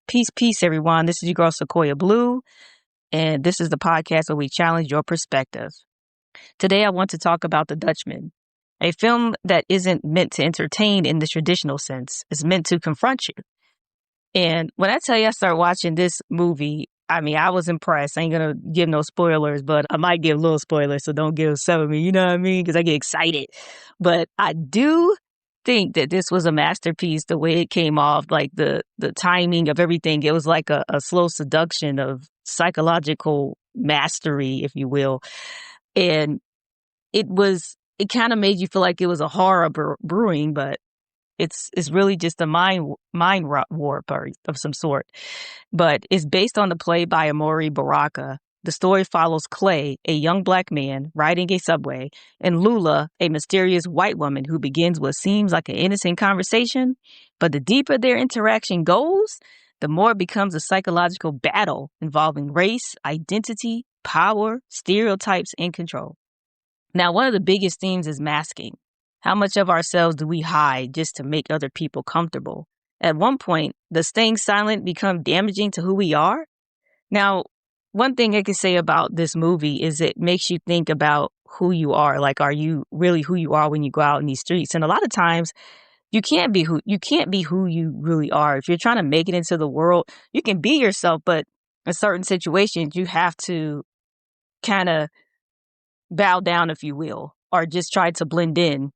Peace, everyone. This is your girl, Siquoyia Blue, and this is the podcast where we challenge your perspective. Today, I want to talk about The Dutchman, a film that isn't meant to entertain in the traditional sense. It's meant to confront you. And when I tell you I started watching this movie, I was impressed. I ain't going to give no spoilers, but I might give little spoilers, so don't give some of me, you know what I mean? Because I get excited. But I do think that this was a masterpiece, the way it came off, like the timing of everything. It was like a slow seduction of psychological mastery, if you will. And it kind of made you feel like it was a horror brewing, but it's really just a mind warp of some sort. But it's based on the play by Amiri Baraka. The story follows Clay, a young black man riding a subway, and Lula, a mysterious white woman who begins what seems like an innocent conversation. But the deeper their interaction goes, the more it becomes a psychological battle involving race, identity, power, stereotypes, and control. Now, one of the biggest themes is masking. How much of ourselves do we hide just to make other people comfortable? At one point, does staying silent become damaging to who we are? Now, one thing I can say about this movie is it makes you think about who you are. Like, are you really who you are when you go out in these streets? And a lot of times you can't be who you really are. If you're trying to make it into the world, you can be yourself, but in certain situations you have to kind of bow down, if you will, or just try to blend in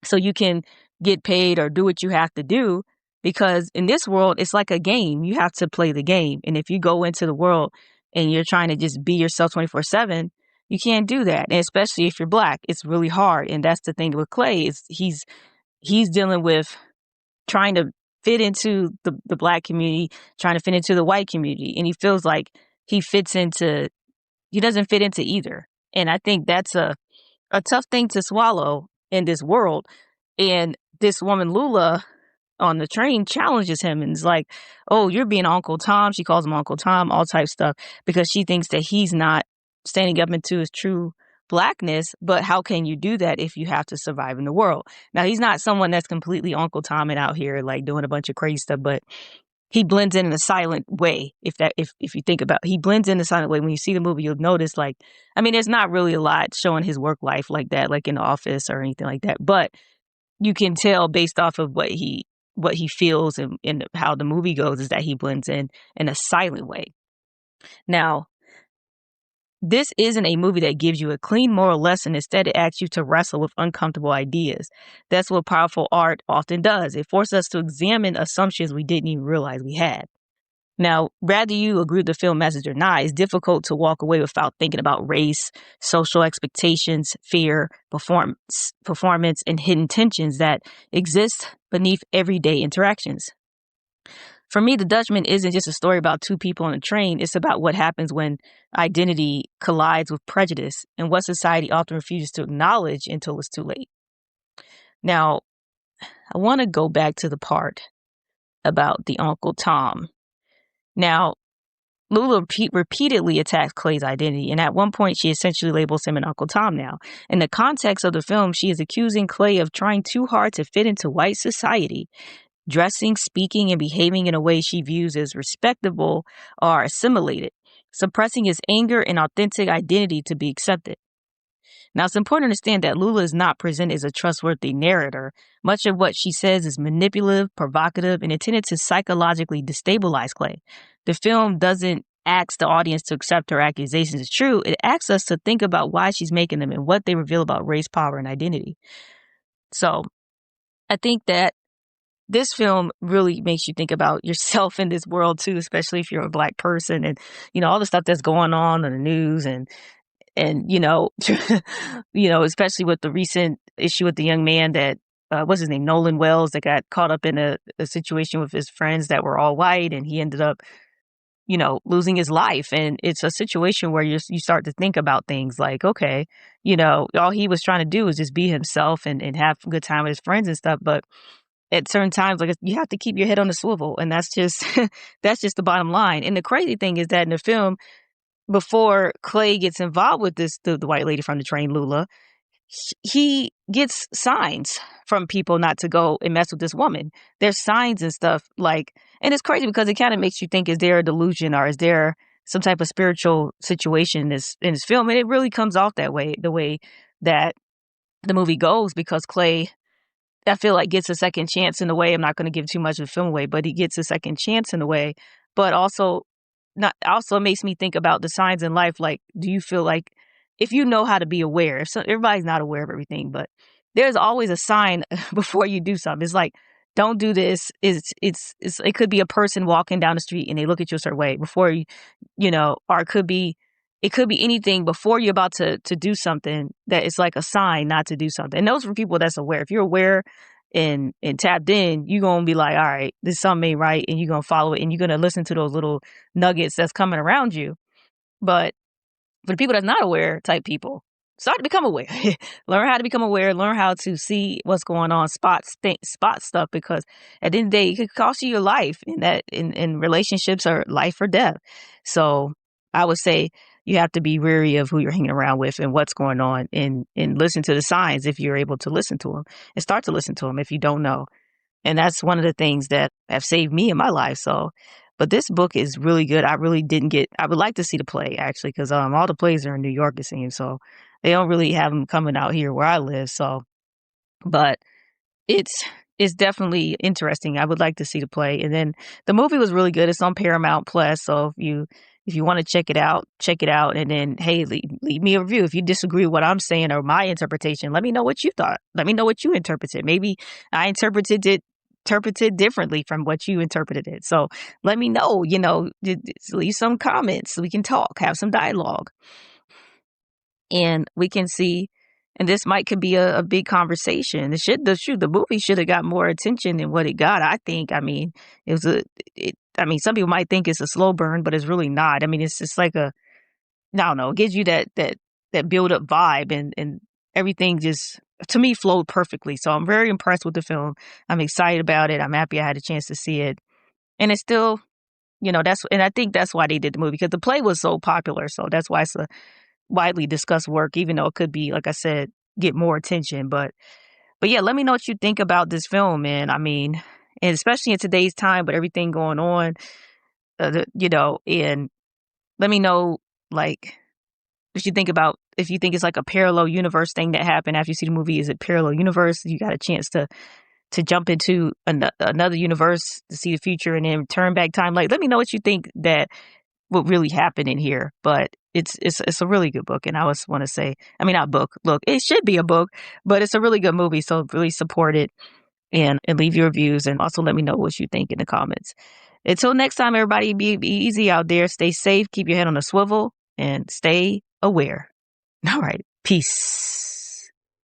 so you can get paid or do what you have to do. Because in this world, it's like a game. You have to play the game. And if you go into the world and you're trying to just be yourself 24/7, you can't do that. And especially if you're black, it's really hard. And that's the thing with Clay is he's dealing with trying to fit into the black community, trying to fit into the white community. And he feels like he doesn't fit into either. And I think that's a tough thing to swallow in this world. And this woman, Lula, on the train challenges him and is like, oh, you're being Uncle Tom. She calls him Uncle Tom, all type stuff, because she thinks that he's not standing up into his true blackness. But how can you do that if you have to survive in the world? Now, he's not someone that's completely Uncle Tom and out here like doing a bunch of crazy stuff, but he blends in a silent way. If you think about it, he blends in a silent way. When you see the movie, you'll notice there's not really a lot showing his work life like that, like in the office or anything like that. But you can tell based off of what he feels and how the movie goes is that he blends in a silent way. Now, this isn't a movie that gives you a clean moral lesson. Instead, it asks you to wrestle with uncomfortable ideas. That's what powerful art often does. It forces us to examine assumptions we didn't even realize we had. Now, whether you agree with the film message or not, it's difficult to walk away without thinking about race, social expectations, fear, performance, and hidden tensions that exist beneath everyday interactions. For me, The Dutchman isn't just a story about two people on a train. It's about what happens when identity collides with prejudice and what society often refuses to acknowledge until it's too late. Now, I want to go back to the part about the Uncle Tom. Now, Lula repeatedly attacks Clay's identity, and at one point she essentially labels him an Uncle Tom now. In the context of the film, she is accusing Clay of trying too hard to fit into white society, dressing, speaking, and behaving in a way she views as respectable or assimilated, suppressing his anger and authentic identity to be accepted. Now, it's important to understand that Lula is not presented as a trustworthy narrator. Much of what she says is manipulative, provocative, and intended to psychologically destabilize Clay. The film doesn't ask the audience to accept her accusations as true. It asks us to think about why she's making them and what they reveal about race, power, and identity. So I think that this film really makes you think about yourself in this world too, especially if you're a black person and, all the stuff that's going on in the news and especially with the recent issue with the young man that, what's his name, Nolan Wells, that got caught up in a situation with his friends that were all white, and he ended up, losing his life. And it's a situation where you start to think about things like, okay, all he was trying to do was just be himself and have a good time with his friends and stuff. But at certain times, like, you have to keep your head on the swivel, and that's just the bottom line. And the crazy thing is that in the film, before Clay gets involved with the white lady from the train, Lula, he gets signs from people not to go and mess with this woman. There's signs and stuff like, and it's crazy because it kind of makes you think, is there a delusion or is there some type of spiritual situation in this film? And it really comes off that way, the way that the movie goes, because Clay, I feel like, gets a second chance in a way. I'm not going to give too much of the film away, but he gets a second chance in a way. But also makes me think about the signs in life. Like, do you feel like if you know how to be aware, everybody's not aware of everything, but there's always a sign before you do something. It's like, don't do this. It could be a person walking down the street and they look at you a certain way before or it could be anything before you're about to do something that is like a sign not to do something. And those are people that's aware. If you're aware and tapped in, you're going to be like, all right, this something ain't right. And you're going to follow it and you're going to listen to those little nuggets that's coming around you. But for the people that's not aware type people, start to become aware. Learn how to become aware. Learn how to see what's going on. Spot stuff, because at the end of the day, it could cost you your life. And that in relationships are life or death. So I would say you have to be wary of who you're hanging around with and what's going on, and listen to the signs if you're able to listen to them, and start to listen to them if you don't know. And that's one of the things that have saved me in my life. So, but this book is really good. I would like to see the play, actually, because all the plays are in New York, it seems. So they don't really have them coming out here where I live. So, but it's definitely interesting. I would like to see the play. And then the movie was really good. It's on Paramount Plus. So if you want to check it out. And then, hey, leave me a review. If you disagree with what I'm saying or my interpretation, let me know what you thought. Let me know what you interpreted. Maybe I interpreted differently from what you interpreted it. So let me know, leave some comments so we can talk, have some dialogue. And we can see, and this could be a big conversation. The movie should have got more attention than what it got, I think. I mean, some people might think it's a slow burn, but it's really not. I mean, it's just like I don't know, it gives you that build up vibe, and everything just, to me, flowed perfectly. So I'm very impressed with the film. I'm excited about it. I'm happy I had a chance to see it. And it's still, and I think that's why they did the movie, because the play was so popular. So that's why it's a widely discussed work, even though it could be, like I said, get more attention. But yeah, let me know what you think about this film, man. I mean, and especially in today's time with everything going on, and let me know, like, if you think it's like a parallel universe thing that happened after you see the movie. Is it parallel universe? You got a chance to jump into another universe to see the future and then turn back time. Like, let me know what you think that what really happened in here. But it's a really good book, and I just want to say, I mean, not book. Look, it should be a book, but it's a really good movie. So really support it and leave your reviews, and also let me know what you think in the comments. Until next time, everybody, be easy out there. Stay safe. Keep your head on a swivel and stay aware. All right. Peace.